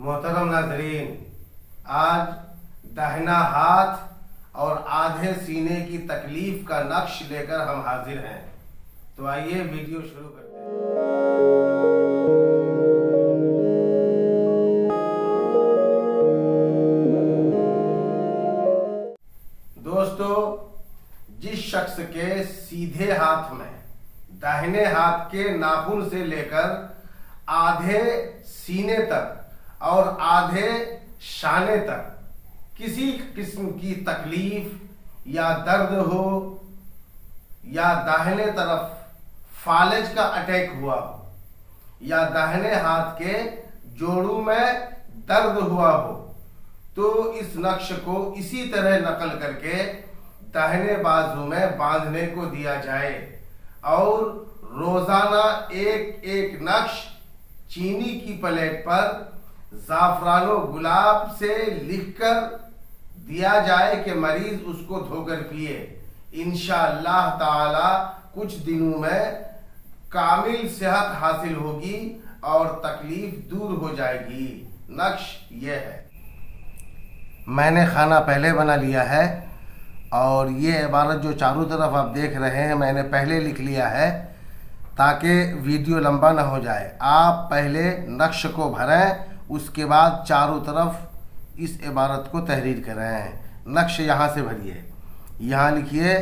محترم ناظرین، آج داہنا ہاتھ اور آدھے سینے کی تکلیف کا نقش لے کر ہم حاضر ہیں، تو آئیے ویڈیو شروع کرتے ہیں۔ دوستو، جس شخص کے سیدھے ہاتھ میں داہنے ہاتھ کے ناخن سے لے کر آدھے سینے تک اور آدھے شانے تک کسی قسم کی تکلیف یا درد ہو یا داہنے طرف فالج کا اٹیک ہوا ہو یا داہنے ہاتھ کے جوڑوں میں درد ہوا ہو، تو اس نقش کو اسی طرح نقل کر کے داہنے بازو میں باندھنے کو دیا جائے اور روزانہ ایک ایک نقش چینی کی پلیٹ پر زعفران و گلاب سے لکھ کر دیا جائے کہ مریض اس کو دھو کر پیے۔ انشاءاللہ تعالی کچھ دنوں میں کامل صحت حاصل ہوگی اور تکلیف دور ہو جائے گی۔ نقش یہ ہے، میں نے کھانا پہلے بنا لیا ہے اور یہ عبارت جو چاروں طرف آپ دیکھ رہے ہیں میں نے پہلے لکھ لیا ہے تاکہ ویڈیو لمبا نہ ہو جائے۔ آپ پہلے نقش کو بھریں، اس کے بعد چاروں طرف اس عبارت کو تحریر کریں۔ نقش یہاں سے بھریے، یہاں لکھیے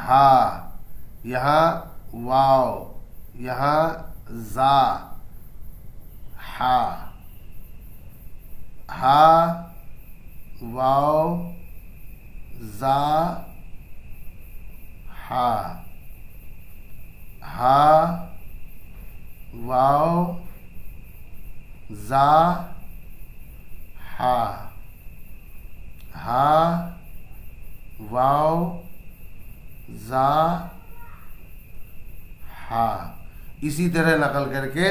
ہا، یہاں واو، یہاں زا، ہا، ہا، واو، زا، ہا، ہا، واو، زا، ہا، ہا، واو، زا، ہا۔ اسی طرح نقل کر کے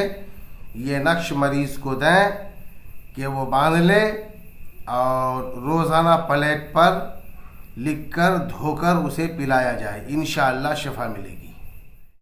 یہ نقش مریض کو دیں کہ وہ باندھ لے اور روزانہ پلیٹ پر لکھ کر دھو کر اسے پلایا جائے۔ انشاءاللہ شفا ملے گی۔